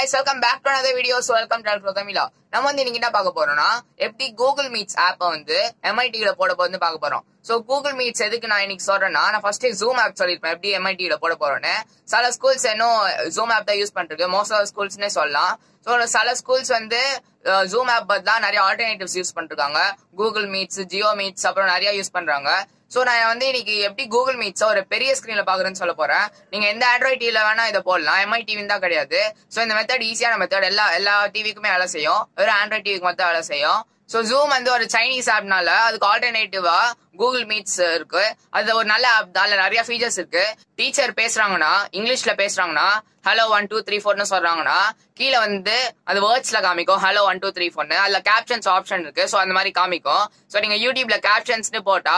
guys, welcome back to another video. So welcome to Alpha. நம்ம வந்து இன்னைக்கு என்ன பார்க்க போறோம்னா எப்படி கூகுள் மீட்ஸ் ஆப்பை வந்து MIT-ல போட போறது பார்க்க போறோம். சோ கூகுள் மீட்ஸ் எதுக்கு நான் இன்னைக்கு சொல்றேன்னா, நான் ஃபர்ஸ்ட் ஜூம் ஆப் சொல்லிருப்பேன் எப்படி MIT-ல போட போறோம்னு. சில ஸ்கூல்ஸ் இன்னும் ஜூம் ஆப் தான் யூஸ் பண்றது, மோஸ்ட் ஆஃப் ஸ்கூல்ஸ்னே சொல்லலாம். சோ சில ஸ்கூல்ஸ் வந்து ஜூம் ஆப் தான் நிறைய ஆல்டர்னேட்டிவ்ஸ் யூஸ் பண்றாங்க. கூகுள் மீட்ஸ், ஜியோ மீட்ஸ் அப்புறம் நிறைய யூஸ் பண்றாங்க. சோ நான் வந்து இன்னைக்கு எப்படி கூகுள் மீட்ஸ் ஒரு பெரிய ஸ்கிரீன்ல பாக்குறேன்னு சொல்ல போறேன். நீங்க எந்த ஆண்ட்ராய்ட் டிவில வேணா இதை போடலாம், MI டிவி தான் கிடையாது. சோ இந்த மெத்தட் ஈஸியான மெத்தட், எல்லா டிவிக்குமே வேலை செய்யும், வெறும் ஆண்ட்ராய்ட் டிவிக்கு மட்டும் வேலை செய்யும். சோ ஜூம் வந்து ஒரு சைனீஸ் ஆப்னால அதுக்கு ஆல்டர்னேட்டிவா கூகுள் மீட்ஸ் இருக்கு. அது ஒரு நல்ல ஆப் தான், நிறைய ஃபீச்சர்ஸ் இருக்கு. டீச்சர் பேசுறாங்கன்னா, இங்கிலீஷ்ல பேசுறாங்கன்னா ஹலோ 1 2 3 4ன்னு சொல்றாங்கன்னா கீழே வந்து அது வேர்ட்ஸ்ல காமிக்கும் ஹலோ 1 2 3 4ன்னு. அதுல கேப்ஷன்ஸ் ஆப்ஷன் இருக்கு. சோ அந்த மாதிரி காமிக்கும். சோ நீங்க யூடியூப்ல கேப்ஷன்ஸ்னு போட்டா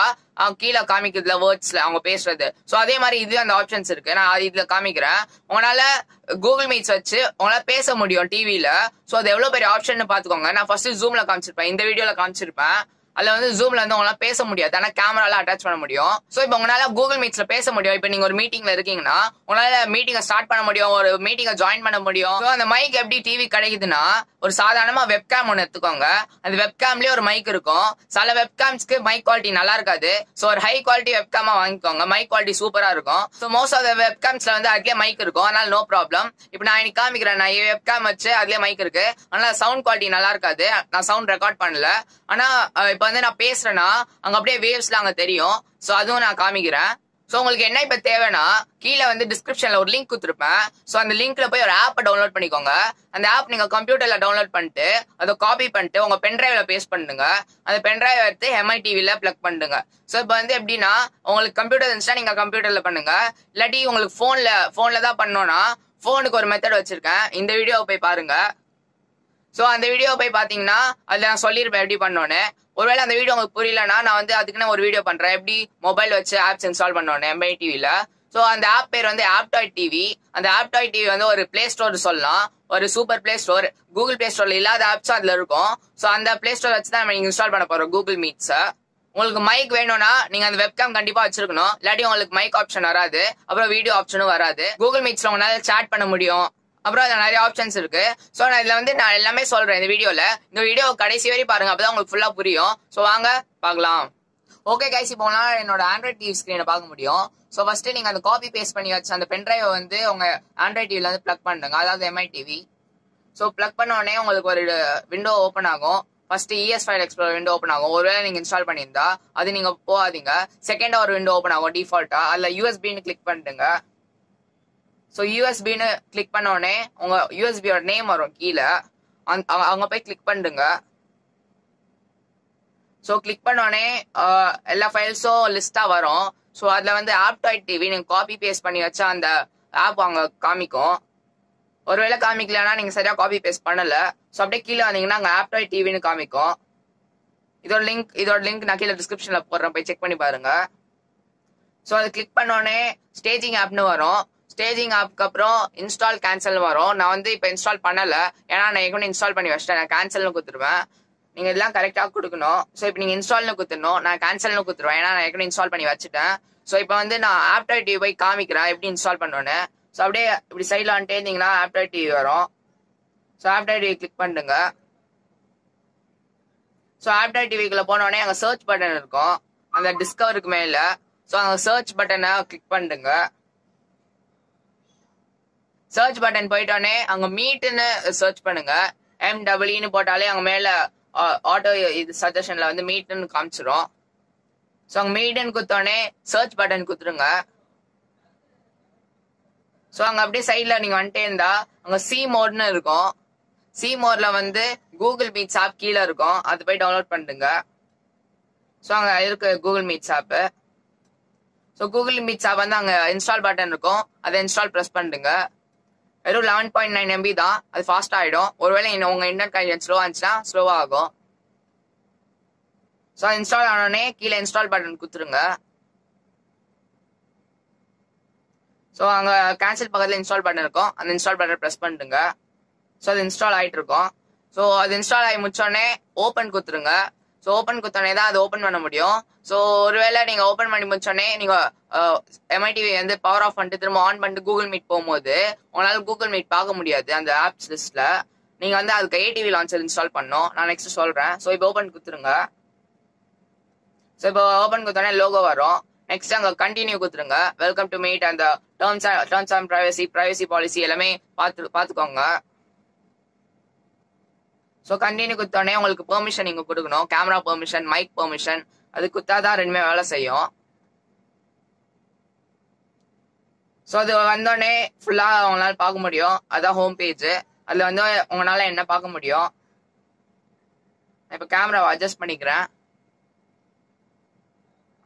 கீழே காமிக்கிறதுல வேர்ட்ஸ்ல அவங்க பேசுறது. சோ அதே மாதிரி இது அந்த ஆப்ஷன்ஸ் இருக்கு. நான் இதுல காமிக்கிறேன். உங்களால கூகுள் மீட்ஸ் வச்சு உங்களால பேச முடியும் டிவில. சோ அது எவ்வளவு பெரிய ஆப்ஷன் பாத்துக்கோங்க. நான் ஃபர்ஸ்ட் ஜூம்ல காமிச்சிருப்பேன், இந்த வீடியோல காமிச்சிருப்பேன். அதுல வந்து ஜூம்ல வந்து உங்களால பேச முடியாது, ஆனா கேமரால அட்டாச் பண்ண முடியும். சோ இப்போ உங்களால கூகுள் மீட்ஸ்ல பேச முடியும். இப்ப நீங்க ஒரு மீட்டிங்ல இருக்கீங்கன்னா உங்களால மீட்டிங்கை ஸ்டார்ட் பண்ண முடியும், ஒரு மீட்டிங்கை ஜாயின் பண்ண முடியும். சோ அந்த மைக் எப்படி டிவி கிடைக்குதுன்னா, ஒரு சாதாரணமா வெப்கேம் ஒன்னு எடுத்துக்கோங்க. அந்த வெப்கேம்லயே ஒரு மைக் இருக்கும். சில வெப்கேம்ஸ்க்கு மைக் குவாலிட்டி நல்லா இருக்காது. சோ ஒரு ஹை குவாலிட்டி வெப்கேமா வாங்கிக்கோங்க, மைக் குவாலிட்டி சூப்பரா இருக்கும். சோ மோஸ்ட் ஆஃப் த வெப்கேம்ஸ்ல வந்து அதுலயே மைக் இருக்கும், அதனால நோ ப்ராப்ளம். இப்போ நான் இன்னைக்கு காமிக்கிறேன், நான் வெப்கேம் வச்சு அதுலயே மைக் இருக்கு. ஆனா சவுண்ட் குவாலிட்டி நல்லா இருக்காது, நான் சவுண்ட் ரெக்கார்ட் பண்ணல. ஆனா இப்ப வந்து நான் பேசுறேன்னா அங்க அப்படியே வேவ்ஸ்ல அங்க தெரியும். சோ அதுவும் நான் காமிக்கிறேன். சோ உங்களுக்கு என்ன இப்ப தேவைன்னா, கீழே வந்து டிஸ்கிரிப்ஷன்ல ஒரு லிங்க் கொடுத்துருப்பேன். சோ அந்த லிங்க்ல போய் ஒரு ஆப்பை டவுன்லோட் பண்ணிக்கோங்க. அந்த ஆப் நீங்க கம்ப்யூட்டர்ல டவுன்லோட் பண்ணிட்டு அதை காப்பி பண்ணிட்டு உங்க பென்டிரைவ்ல பேஸ்ட் பண்ணுங்க. அந்த பென்டிரைவ் எடுத்து MI டிவில பிளக் பண்ணுங்க. சோ இப்ப வந்து எப்படின்னா, உங்களுக்கு கம்ப்யூட்டர் இருந்துச்சுன்னா நீங்க கம்ப்யூட்டர்ல பண்ணுங்க. இல்லாட்டி உங்களுக்கு போன்ல தான் பண்ணோம்னா போனுக்கு ஒரு மெத்தட் வச்சிருக்கேன், இந்த வீடியோவை போய் பாருங்க. சோ அந்த வீடியோ போய் பாத்தீங்கன்னா அதுல நான் சொல்லிருப்பேன் எப்படி பண்ணோன்னு. ஒருவேளை அந்த வீடியோ உங்களுக்கு புரியலன்னா நான் வந்து அதுக்குன்னு ஒரு வீடியோ பண்றேன், எப்படி மொபைல் வச்சு ஆப்ஸ் இன்ஸ்டால் பண்ணோன்னு MI டிவில. சோ அந்த ஆப் பேர் வந்து ஆப்டாய்ட் டிவி. அந்த ஆப்டாய்ட் டிவி வந்து ஒரு பிளே ஸ்டோர் சொல்லலாம், ஒரு super play store. Google play ஸ்டோர்ல இல்லாத ஆப்ஸ் அதுல இருக்கும். சோ அந்த பிளே ஸ்டோர் வச்சு தான் நம்ம இன்ஸ்டால் பண்ண போறோம் கூகுள் மீட்ஸ். உங்களுக்கு மைக் வேணும்னா நீங்க அந்த வெப்கேம் கண்டிப்பா வச்சிருக்கணும், இல்லாட்டி உங்களுக்கு மைக் ஆப்ஷன் வராது, அப்புறம் வீடியோ ஆப்ஷனும் வராது. கூகுள் மீட்ஸ்ல உங்களால சாட் பண்ண முடியும், அப்புறம் அதுல நிறைய ஆப்ஷன்ஸ் இருக்கு. சோ நான் இதுல வந்து நான் எல்லாமே சொல்றேன் இந்த வீடியோல. இந்த வீடியோ கடைசி வரை பாருங்க, அப்பதான் உங்களுக்கு ஃபுல்லா புரியும். சோ வாங்க பாக்கலாம். ஓகே கைஸ், இப்போ உங்களால என்னோட ஆண்ட்ராய்ட் டிவி ஸ்கிரீனை பார்க்க முடியும். சோ ஃபர்ஸ்ட் நீங்க அந்த காப்பி பேஸ்ட் பண்ணி வச்சு அந்த பென்டிரைவ் வந்து உங்க ஆண்ட்ராய்ட் டிவில வந்து பிளக் பண்ணுங்க, அதாவது MI டிவி. சோ பிளக் பண்ண உடனே உங்களுக்கு ஒரு விண்டோ ஓப்பன் ஆகும். First ES file explorer window open ஆகும். ஒருவேளை நீங்க இன்ஸ்டால் பண்ணியிருந்தா அது நீங்க போகாதீங்க. செகண்டா ஒரு விண்டோ ஓப்பன் ஆகும் டிஃபால்ட்டா, அதுல USB-ன்னு கிளிக் பண்ணிட்டுங்க. சோ USB-ன்னு கிளிக் பண்ண உடனே உங்க USB-யோட நேம் வரும் கீழே, அவங்க போய் கிளிக் பண்ணுங்க. சோ கிளிக் பண்ண உடனே எல்லா ஃபைல்ஸும் லிஸ்டா வரும். சோ அதுல வந்து ஆப்டாய்ட் டிவி நீங்க காப்பி பேஸ்ட் பண்ணி வச்சா அந்த ஆப் அங்க காமிக்கும். ஒருவேளை காமிக்கலன்னா நீங்க சரியா காப்பி பேஸ்ட் பண்ணல. சோ அப்படியே கீழே வந்தீங்கன்னா அங்க ஆப்டாய்ட் டிவின்னு காமிக்கும். இதோட லிங்க் நான் கீழே டிஸ்கிரிப்ஷன்ல போடுறேன், போய் செக் பண்ணி பாருங்க. சோ அதை கிளிக் பண்ண உடனே ஸ்டேஜிங் ஆப்னு வரும். ஸ்டேஜிங் ஆப்க்கு அப்புறம் இன்ஸ்டால் கேன்சல் வரும். நான் வந்து இப்ப இன்ஸ்டால் பண்ணல, ஏன்னா நான் ஏற்கனவே இன்ஸ்டால் பண்ணி வச்சிட்டேன். நான் கேன்சல்னு கொடுத்துருவேன். நீங்க இதெல்லாம் கரெக்டா கொடுக்கணும். சோ இப்போ நீங்க இன்ஸ்டால்னு கொடுத்துடணும், நான் கேன்சல்னு கொடுத்துருவேன், ஏன்னா நான் ஏற்கனவே இன்ஸ்டால் பண்ணி வச்சுட்டேன். சோ இப்போ வந்து நான் ஆப்டாய்ட் டிவி போய் காமிக்கிறேன் எப்படி இன்ஸ்டால் பண்ணோன்னு. சோ அப்படியே இப்படி சைட்ல வந்துட்டே இருந்தீங்கன்னா ஆப்டாய்ட் டிவி வரும். சோ ஆப்டாய்ட் டிவி கிளிக் பண்ணுங்க. சோ ஆப்டாய்ட் டிவிக்குள்ள போன உடனே அங்க சர்ச் பட்டன் இருக்கும், அந்த டிஸ்கவருக்கு மேல. சோ அங்க சர்ச் பட்டனை கிளிக் பண்ணுங்க. சர்ச் பட்டன் போயிட்டோடனே அங்க மீட்னு சர்ச் பண்ணுங்க. MWன்னு போட்டாலே அங்க மேல ஆட்டோ இது சஜஷன்ல வந்து மீட்னு காமிச்சிரும். சோ அங்க மீட்னு குத்தோடனே சர்ச் பட்டன் குத்துருங்க. சோ அங்க அப்படியே சைட்ல நீங்க வந்துட்டே இருந்தா அங்க சி மோட்னு இருக்கும். சி மோட்ல வந்து கூகுள் மீட்ஸ் ஆப் கீழே இருக்கும், அது போய் டவுன்லோட் பண்ணுங்க. சோ அங்க இருக்கு Google meets app. So Google meets app வந்து அங்க இன்ஸ்டால் பட்டன் இருக்கும், அதை இன்ஸ்டால் பிரஸ் பண்ணுங்க. வெறும் 11.9 MB தான், அது ஃபாஸ்ட் ஆயிடும். ஒருவேளை உங்க இன்டர்நெட் கனெக்ஷன் ஸ்லோவா இருந்துச்சுன்னா ஸ்லோவா ஆகும். சோ இன்ஸ்டால் ஆனோடனே கீழே இன்ஸ்டால் பட்டன் குத்துருங்க. சோ அங்க கேன்சல் பக்கத்துல இன்ஸ்டால் பட்டன் இருக்கும், அந்த இன்ஸ்டால் பட்டன் பிரஸ் பண்ணுங்க. சோ அது இன்ஸ்டால் ஆயிட்டு இருக்கும். சோ அது இன்ஸ்டால் ஆகி முடிச்சோடனே ஓபன் குத்துருங்க. ஸோ ஓப்பன் குத்தோடனே தான் அது ஓப்பன் பண்ண முடியும். ஸோ ஒருவேளை நீங்கள் ஓப்பன் பண்ணி முடிச்சோடனே நீங்கள் எம்ஐடி வந்து பவர் ஆஃப் பண்ணிட்டு திரும்ப ஆன் பண்ணிட்டு கூகுள் மீட் போகும்போது உங்களால் கூகுள் மீட் பார்க்க முடியாது அந்த ஆப்ஸ் லிஸ்ட்டில். நீங்கள் வந்து அதுக்கு ATV லான்ச்சர் இன்ஸ்டால் பண்ணணும். நான் நெக்ஸ்ட் சொல்கிறேன். ஸோ இப்போ ஓப்பன் குத்துருங்க. ஸோ இப்போ ஓப்பன் குத்தோடனே லோகோ வரும். நெக்ஸ்ட் அங்கே கண்டினியூ குத்துருங்க. வெல்கம் டு மீட் அந்த டர்ம்ஸ் அண்ட் ப்ரைவசி பாலிசி எல்லாமே பார்த்துக்கோங்க. ஸோ கண்டினியூ குத்தோடனே உங்களுக்கு பெர்மிஷன் நீங்கள் கொடுக்கணும். கேமரா பெர்மிஷன், மைக் பெர்மிஷன், அது குத்தாதான் ரெண்டுமே வேலை செய்யும். ஸோ அது வந்தோடனே ஃபுல்லாக உங்களால் பார்க்க முடியும். அதான் ஹோம் பேஜ். அதில் வந்து உங்களால் என்ன பார்க்க முடியும். இப்போ கேமராவை அட்ஜஸ்ட் பண்ணிக்கிறேன்.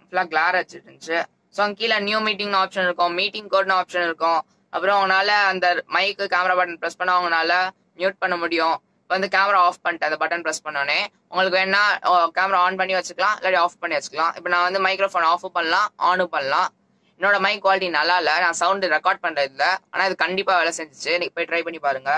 ஃபுல்லாக கிளார் வச்சுருந்துச்சு. ஸோ அங்கே கீழே நியூ மீட்டிங்னு ஆப்ஷன் இருக்கும், மீட்டிங் கோட்னு ஆப்ஷன் இருக்கும். அப்புறம் உங்களால் அந்த மைக்கு கேமரா பட்டன் ப்ரெஸ் பண்ணால் உங்களால் மியூட் பண்ண முடியும். இப்போ வந்து கேமரா ஆஃப் பண்ணிட்டு அந்த பட்டன் ப்ரெஸ் பண்ணோன்னே உங்களுக்கு வேணா கேமரா ஆன் பண்ணி வச்சுக்கலாம், இல்லாட்டி ஆஃப் பண்ணி வச்சுக்கலாம். இப்போ நான் வந்து மைக்ரோஃபோன் ஆஃபும் பண்ணலாம், ஆனும் பண்ணலாம். என்னோட மைக் குவாலிட்டி நல்லா இல்லை, நான் சவுண்டு ரெக்கார்ட் பண்ணுறது இல்லை, ஆனால் இது கண்டிப்பாக வேலை செஞ்சிச்சு. நீங்கள் போய் ட்ரை பண்ணி பாருங்க.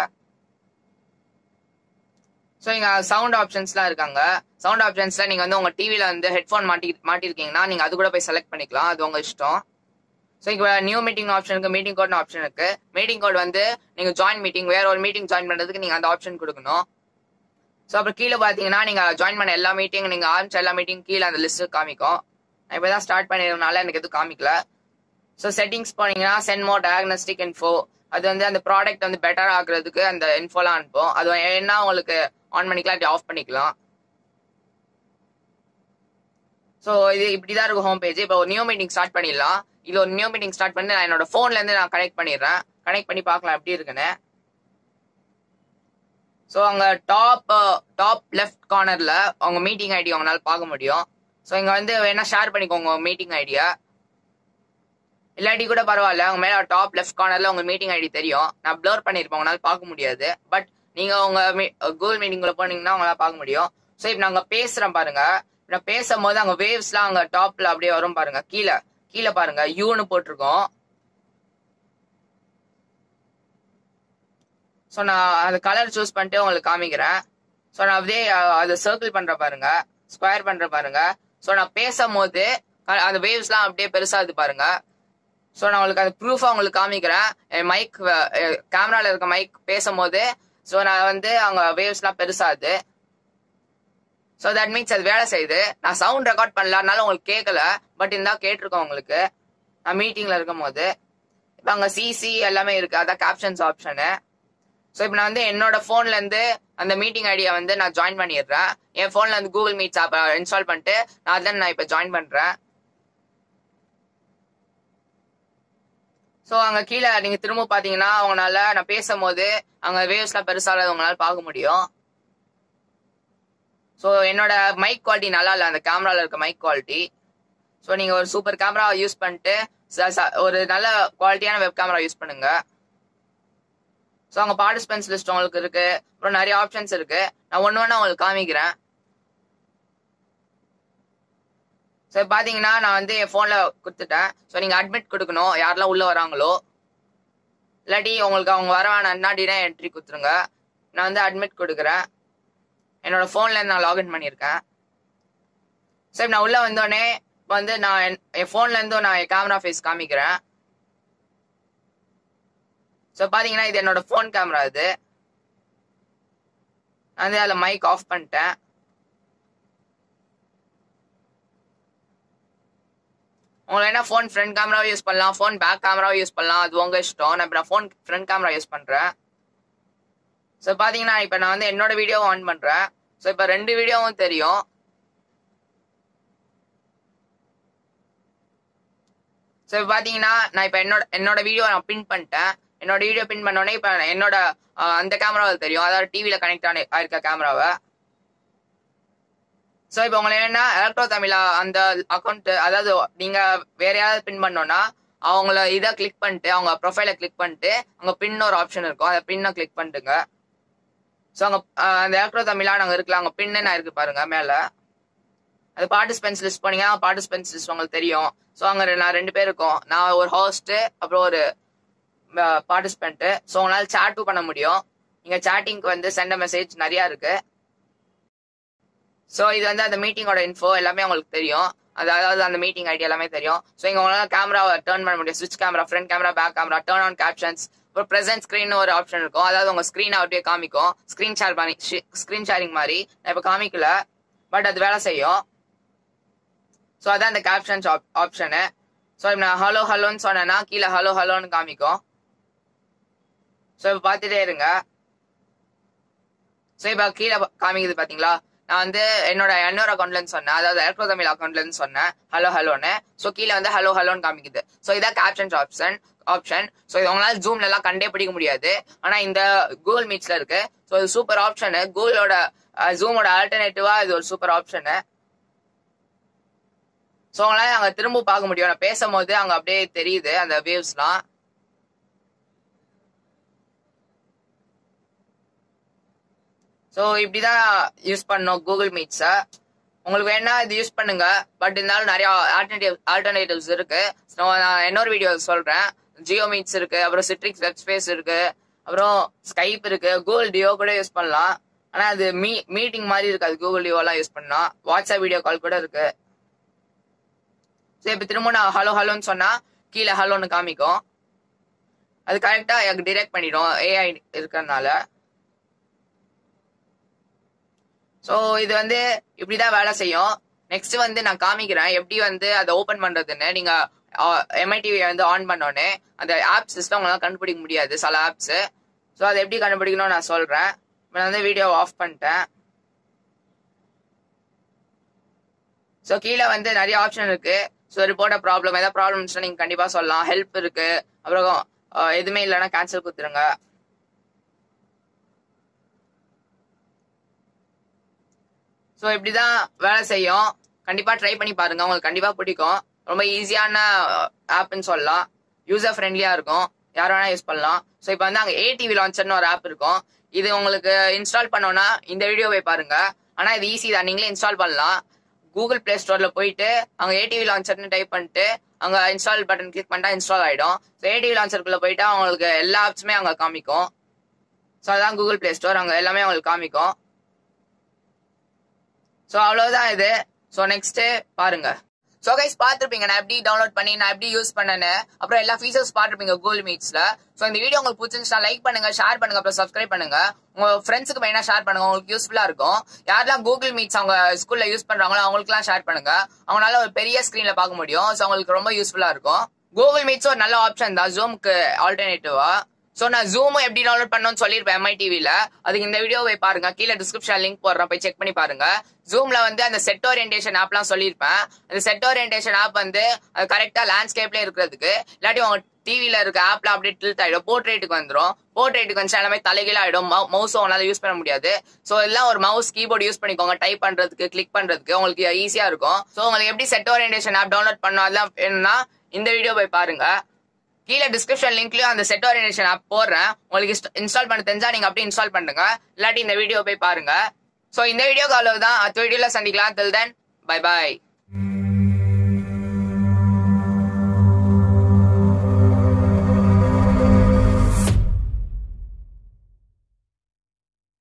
ஸோ இங்கே சவுண்ட் ஆப்ஷன்ஸ்லாம் இருக்காங்க. சவுண்ட் ஆப்ஷன்ஸில் நீங்கள் வந்து உங்கள் டிவியில் வந்து ஹெட்ஃபோன் மாட்டிருக்கீங்கன்னா நீங்கள் அது கூட போய் செலக்ட் பண்ணிக்கலாம், அது உங்கள் இஷ்டம். ஸோ இப்போ நியூ மீட்டிங் ஆப்ஷன் இருக்குது, மீட்டிங் கோட்னு ஆப்ஷன் இருக்குது. மீட்டிங் கோட் வந்து நீங்கள் ஜாயின் மீட்டிங், வேற ஒரு மீட்டிங் ஜாயின் பண்ணுறதுக்கு நீங்கள் அந்த ஆப்ஷன் கொடுக்கணும். ஸோ அப்புறம் கீழே பார்த்தீங்கன்னா நீங்கள் ஜாயின் பண்ண எல்லா மீட்டிங், நீங்கள் ஆரம்பிச்ச எல்லா மீட்டிங் கீழே அந்த லிஸ்ட்டு காமிக்கும். நான் இப்போ தான் ஸ்டார்ட் பண்ணிடுறதுனால எனக்கு எதுவும் காமிக்கல. ஸோ செட்டிங்ஸ் போனீங்கன்னா சென்ட் மோர் டயக்னோஸ்டிக் இன்ஃபோ, அது வந்து அந்த ப்ராடக்ட் வந்து பெட்டர் ஆகுறதுக்கு அந்த இன்ஃபோலாம் அனுப்பும். அது என்ன உங்களுக்கு ஆன் பண்ணிக்கலாம், இப்படி ஆஃப் பண்ணிக்கலாம். ஸோ இது இப்படி தான் இருக்கும் ஹோம் பேஜ். இப்போ ஒரு நியூ மீட்டிங் ஸ்டார்ட் பண்ணிடலாம். இது ஒரு நியூ மீட்டிங் ஸ்டார்ட் பண்ணி நான் என்னோட ஃபோன்லேருந்து நான் கனெக்ட் பண்ணிடுறேன். கனெக்ட் பண்ணி பார்க்கலாம் எப்படி இருக்குன்னு. ஸோ அங்கே டாப் லெஃப்ட் கார்னரில் அவங்க மீட்டிங் ஐடி அவங்களால பார்க்க முடியும். ஸோ இங்கே வந்து வேணா ஷேர் பண்ணிக்கோங்க மீட்டிங் ஐடியா, இல்லாட்டி கூட பரவாயில்ல. அவங்க மேலே டாப் லெஃப்ட் கார்னரில் உங்கள் மீட்டிங் ஐடி தெரியும். நான் ப்ளர் பண்ணியிருப்பேன், உங்களால் பார்க்க முடியாது. பட் நீங்கள் உங்கள் கூகுள் மீட்டிங்குள்ள போனீங்கன்னா உங்களால் பார்க்க முடியும். ஸோ இப்போ நாங்கள் பேசுகிறேன் பாருங்க. நான் பேசும்போது அங்கே வேவ்ஸ்லாம் அங்கே டாப்பில் அப்படியே வரும் பாருங்க. கீழே பாருங்க யூன்னு போட்டிருக்கோம். ஸோ நான் அந்த கலர் சூஸ் பண்ணிட்டு உங்களுக்கு காமிக்கிறேன். ஸோ நான் அப்படியே அதை சர்க்கிள் பண்ணுற பாருங்க, ஸ்கொயர் பண்ணுற பாருங்க. ஸோ நான் பேசும்போது அந்த வேவ்ஸ்லாம் அப்படியே பெருசாகுது பாருங்க. ஸோ நான் உங்களுக்கு அந்த ப்ரூஃபாக உங்களுக்கு காமிக்கிறேன். என் மைக் கேமராவில் இருக்க மைக் பேசும்போது ஸோ நான் வந்து அங்கே வேவ்ஸ்லாம் பெருசாகுது. ஸோ தட் மீன்ஸ் அது வேலை செய்யுது. நான் சவுண்ட் ரெக்கார்ட் பண்ணலாம்னாலும் உங்களுக்கு கேட்கல, பட் இருந்தால் கேட்டிருக்கோம் உங்களுக்கு நான் மீட்டிங்கில் இருக்கும் போது. இப்போ அங்கே சிசி எல்லாமே இருக்குது, அதான் கேப்ஷன்ஸ் ஆப்ஷனு. ஸோ இப்போ நான் வந்து என்னோட ஃபோன்லேருந்து அந்த மீட்டிங் ஐடியா வந்து நான் ஜாயின் பண்ணிடுறேன். என் ஃபோனில் வந்து கூகுள் மீட்ஸ் ஆப் இன்ஸ்டால் பண்ணிட்டு நான் இப்போ ஜாயின் பண்ணுறேன். ஸோ அங்கே கீழே நீங்கள் திரும்ப பார்த்தீங்கன்னா அவங்களால நான் பேசும்போது அங்கே வேவ்ஸ்லாம் பெருசாக உங்களால பார்க்க முடியும். ஸோ என்னோட மைக் குவாலிட்டி நல்லா இல்லை, அந்த கேமராவில் இருக்க மைக் குவாலிட்டி. ஸோ நீங்கள் ஒரு சூப்பர் கேமரா யூஸ் பண்ணிட்டு ஒரு நல்ல குவாலிட்டியான வெப் கேமரா யூஸ் பண்ணுங்க. ஸோ அங்கே பார்ட்டிசிபென்ட்ஸ் லிஸ்ட் உங்களுக்கு இருக்கு, அப்புறம் நிறைய ஆப்ஷன்ஸ் இருக்கு. நான் ஒன்று உங்களுக்கு காமிக்கிறேன். ஸோ பார்த்தீங்கன்னா நான் வந்து என் ஃபோனில் கொடுத்துட்டேன். ஸோ நீங்கள் அட்மிட் கொடுக்கணும் யாரெல்லாம் உள்ளே வராங்களோ, இல்லாட்டி உங்களுக்கு அவங்க வர வேணாம்னா டினா என்ட்ரி கொடுத்துருங்க. நான் வந்து அட்மிட் கொடுக்குறேன். என்னோட ஃபோன்லேருந்து நான் லாகின் பண்ணியிருக்கேன். ஸோ நான் உள்ளே வந்தோடனே வந்து நான் என் ஃபோன்லேருந்து நான் என் கேமரா ஃபேஸ் காமிக்கிறேன். ஸோ பார்த்தீங்கன்னா இது என்னோட ஃபோன் கேமரா. இது நான் வந்து அதில் மைக் ஆஃப் பண்ணிட்டேன். உங்களுக்கு என்ன ஃபோன் ஃப்ரண்ட் கேமராவை யூஸ் பண்ணலாம், ஃபோன் பேக் கேமராவை யூஸ் பண்ணலாம், அது உங்கள் இஷ்டம். நான் இப்போ நான் ஃபோன் ஃப்ரண்ட் கேமரா யூஸ் பண்ணுறேன். ஸோ பார்த்தீங்கன்னா இப்போ நான் வந்து என்னோட வீடியோவை ஆன் பண்ணுறேன். ஸோ இப்போ 2 வீடியோவும் தெரியும். ஸோ இப்போ பார்த்தீங்கன்னா நான் இப்போ என்னோட வீடியோவை நான் பின் பண்ணிட்டேன். என்னோட வீடியோ பின் பண்ணோடனே இப்போ என்னோட அந்த கேமராவில் தெரியும், அதாவது டிவியில் கனெக்ட் ஆயிருக்க கேமராவை. ஸோ இப்போ உங்களுக்கு என்ன எலக்ட்ரோ தமிழா அந்த அக்கௌண்ட், அதாவது நீங்கள் வேற யாராவது பின் பண்ணோன்னா அவங்கள இதை கிளிக் பண்ணிட்டு அவங்க ப்ரொஃபைலை கிளிக் பண்ணிட்டு அங்கே பின் ஒரு ஆப்ஷன் இருக்கும், அதை பின்னை கிளிக் பண்ணிட்டுங்க. ஸோ அங்கே அந்த எலக்ட்ரோ தமிழா நாங்கள் இருக்கலாம், அங்கே பின்னு நான் இருக்கு பாருங்க மேலே. அது பார்ட்டிசிபென்ட்ஸ் லிஸ்ட் பண்ணீங்கன்னா பார்ட்டிசிபென்ட்ஸ் லிஸ்ட் உங்களுக்கு தெரியும். ஸோ அங்கே நான் 2 பேர் இருக்கோம், நான் ஒரு ஹோஸ்ட்டு அப்புறம் ஒரு பார்ட்டிசிபென்ட்டு. ஸோ உங்களால் சேட்டும் பண்ண முடியும். நீங்கள் சேட்டிங்க்கு வந்து சென்ட் மெசேஜ் நிறையா இருக்கு. ஸோ இது வந்து அந்த மீட்டிங்கோட இன்ஃபோ எல்லாமே உங்களுக்கு தெரியும். அதாவது அந்த மீட்டிங் ஐடி எல்லாமே தெரியும். ஸோ இங்க உங்களால கேமராவை டர்ன் பண்ண முடியும். ஸ்விட்ச் camera, front camera, back camera, turn on captions, ஒரு பிரசன்ட் ஸ்கிரீன் ஒரு ஆப்ஷன் இருக்கும். அதாவது உங்க ஸ்கிரீன் அப்படியே காமிக்கும். ஸ்கிரீன் ஷேரிங் மாதிரி நான் இப்ப காமிக்கல, பட் அது வேலை செய்யும். ஸோ அதான் அந்த கேப்ஷன்ஸ் ஆப்ஷனு. ஸோ இப்போ நான் ஹலோ ஹலோன்னு சொன்னேன்னா கீழே ஹலோ ஹலோன்னு காமிக்கும். ஸோ இப்போ பார்த்துட்டே இருங்க. ஸோ இப்போ கீழே காமிக்குது பாத்தீங்களா? நான் வந்து என்னோட அக்கௌண்ட்ல இருந்து சொன்னேன், அதாவது எலக்ட்ரோ தமிழ் அக்கௌண்ட்ல இருந்து சொன்னேன் ஹலோ ஹலோன்னு. ஸோ கீழே வந்து ஹலோ ஹலோன்னு காமிக்குது. ஸோ இதான் கேப்ஷன்ஸ் ஆப்ஷன். ஸோ இது உங்களால ஜூம்ல எல்லாம் கண்டே பிடிக்க முடியாது, ஆனா இந்த கூகுள் மீட்ஸ்ல இருக்கு. ஸோ இது சூப்பர் ஆப்ஷனு. கூகுளோட ஜூமோட ஆல்டர்னேட்டிவா இது ஒரு சூப்பர் ஆப்ஷனு. ஸோ உங்களால அங்க திரும்ப பார்க்க முடியும். நான் பேசும்போது அங்க அப்படியே தெரியுது அந்த வேவ்ஸ்லாம். ஸோ இப்படிதான் யூஸ் பண்ணோம் கூகுள் மீட்ஸை. உங்களுக்கு வேணா இது யூஸ் பண்ணுங்க, பட் இருந்தாலும் நிறைய ஆல்டர்னேட்டிவ்ஸ் இருக்கு. ஸோ நான் இன்னொரு வீடியோ சொல்றேன். ஜியோ மீட்ஸ் இருக்கு, அப்புறம் சிட்ரிக்ஸ் வெப் ஸ்பேஸ் இருக்கு, அப்புறம் ஸ்கைப் இருக்கு, கூகுள் டியோ கூட யூஸ் பண்ணலாம். ஆனா அது மீட்டிங் மாதிரி இருக்காது. கூகுள் டியோ எல்லாம் யூஸ் பண்ணா வாட்ஸ்அப் வீடியோ கால் கூட இருக்கு. ஸோ இப்போ திரும்ப நான் ஹலோ ஹலோன்னு சொன்னா கீழே ஹலோன்னு காமிக்கும். அது கரெக்டா எனக்கு டிரெக்ட் பண்ணிடும் ஏஐ இருக்கிறதுனால. ஸோ இது வந்து இப்படிதான் வேலை செய்யும். நெக்ஸ்ட் வந்து நான் காமிக்கிறேன் எப்படி வந்து அதை ஓபன் பண்றதுன்னு. நீங்க எம்ஐடிவி வந்து ஆன் பண்ணோன்னே அந்த ஆப் சிஸ்டம் உங்களால கண்டுபிடிக்க முடியாது சில ஆப்ஸ். ஸோ அதை எப்படி கண்டுபிடிக்கணும்னு நான் சொல்றேன். நான் வந்து வீடியோ ஆஃப் பண்ணிட்டேன். ஸோ கீழே வந்து நிறைய ஆப்ஷன் இருக்கு. ஸோ ரிப்போர்ட் ப்ராப்ளம், ஏதாவது ப்ராப்ளம்ஸ்னா நீங்க கண்டிப்பா சொல்லலாம். ஹெல்ப் இருக்கு, அப்புறம் எதுவுமே இல்லைன்னா கேன்சல் கொடுத்துருங்க. ஸோ இப்படிதான் வேலை செய்யும். கண்டிப்பா ட்ரை பண்ணி பாருங்க, உங்களுக்கு கண்டிப்பா பிடிக்கும். ரொம்ப ஈஸியான ஆப்னு சொல்லலாம். யூசர் ஃப்ரெண்ட்லியா இருக்கும், யார் வேணா யூஸ் பண்ணலாம். ஸோ இப்போ வந்து அங்கே ஏடிவி லான்ச்சர்னு ஒரு ஆப் இருக்கும். இது உங்களுக்கு இன்ஸ்டால் பண்ணோம்னா இந்த வீடியோவை பாருங்க. ஆனா இது ஈஸி தான், நீங்களே இன்ஸ்டால் பண்ணலாம். கூகுள் பிளே ஸ்டோர்ல போயிட்டு அங்க ஏடிவி லான்ச்சர்னு டைப் பண்ணிட்டு அங்க இன்ஸ்டால் பட்டன் கிளிக் பண்ணிட்டா இன்ஸ்டால் ஆயிடும். ஸோ ஏடிவி லான்ச்சருக்குள்ள போயிட்டா உங்களுக்கு எல்லா ஆப்ஸுமே அங்க காமிக்கும். ஸோ அதான் கூகுள் பிளே ஸ்டோர், அங்க எல்லாமே உங்களுக்கு காமிக்கும். ஸோ அவ்வளவுதான் இது. ஸோ நெக்ஸ்ட் பாருங்க. ஸோ கைஸ் பார்த்துருப்பீங்க நான் எப்படி டவுன்லோட் பண்ணி நான் எப்படி யூஸ் பண்ணேன்னு, அப்புறம் எல்லா ஃபீச்சர்ஸ் பார்த்துருப்பீங்க கூகுள் மீட்ஸ்ல. ஸோ இந்த வீடியோ உங்களுக்கு பிடிச்சிருந்துச்சுன்னா லைக் பண்ணுங்க, ஷேர் பண்ணுங்க, அப்புறம் சப்ஸ்கிரைப் பண்ணுங்க. உங்க ஃப்ரெண்ட்ஸுக்கு மெயினா ஷேர் பண்ணுங்க, உங்களுக்கு யூஸ்ஃபுல்லா இருக்கும். யாரெல்லாம் கூகுள் மீட்ஸ் அவங்க ஸ்கூல்ல யூஸ் பண்றாங்களோ அவங்களுக்குலாம் ஷேர் பண்ணுங்க. அவங்களால ஒரு பெரிய ஸ்கிரீன்ல பார்க்க முடியும். ஸோ அவங்களுக்கு ரொம்ப யூஸ்ஃபுல்லா இருக்கும். கூகுள் மீட்ஸ் ஒரு நல்ல ஆப்ஷன் தான் ஜூமுக்கு ஆல்டர்னேட்டிவா. ஸோ நான் ஜூமும் எப்படி டவுன்லோட் பண்ணணும்னு சொல்லியிருப்பேன் எம்ஐடிவில. அதுக்கு இந்த வீடியோவை பாருங்க, கீழே டிஸ்கிரிப்ஷன் லிங்க் போடுறேன், போய் செக் பண்ணி பாருங்க. ஜூம்ல வந்து அந்த செட் ஓரியன்டேஷன் ஆப்லாம் சொல்லியிருப்பேன். அந்த செட் ஓரியன்டேஷன் ஆப் வந்து கரெக்டா லேண்ட்ஸ்கேப்ல இருக்கிறதுக்கு, இல்லாட்டி உங்க டிவில இருக்க ஆப்ல அப்படியே டில்ட் ஆயிடும், போர்ட்ரேட்டுக்கு வந்துடும். போர்ட்ரேட்டுக்கு வந்து எல்லாமே தலைகீழ ஆயிடும், மவுஸ் உங்களால யூஸ் பண்ண முடியாது. ஸோ எல்லாம் ஒரு மவுஸ் கீபோர்டு யூஸ் பண்ணிக்கோங்க, டைப் பண்றதுக்கு, கிளிக் பண்றதுக்கு உங்களுக்கு ஈஸியா இருக்கும். ஸோ உங்களுக்கு எப்படி செட் ஓரியன்டேஷன் ஆப் டவுன்லோட் பண்ணணும் அதெல்லாம் வேணும்னா இந்த வீடியோ போய் பாருங்க. கீழே டிஸ்கிரிப்ஷன் லிங்க்லயும் அந்த செட் ஓரியன்டேஷன் ஆப் போடுறேன். உங்களுக்கு இன்ஸ்டால் பண்ண தெரிஞ்சா நீங்க அப்படியே இன்ஸ்டால் பண்ணுங்க, இல்லாட்டி இந்த வீடியோ போய் பாருங்க. சோ இந்த வீடியோக்கு அவ்வளவுதான். அடுத்த வீடியோல சந்திக்கலாம். till then bye bye.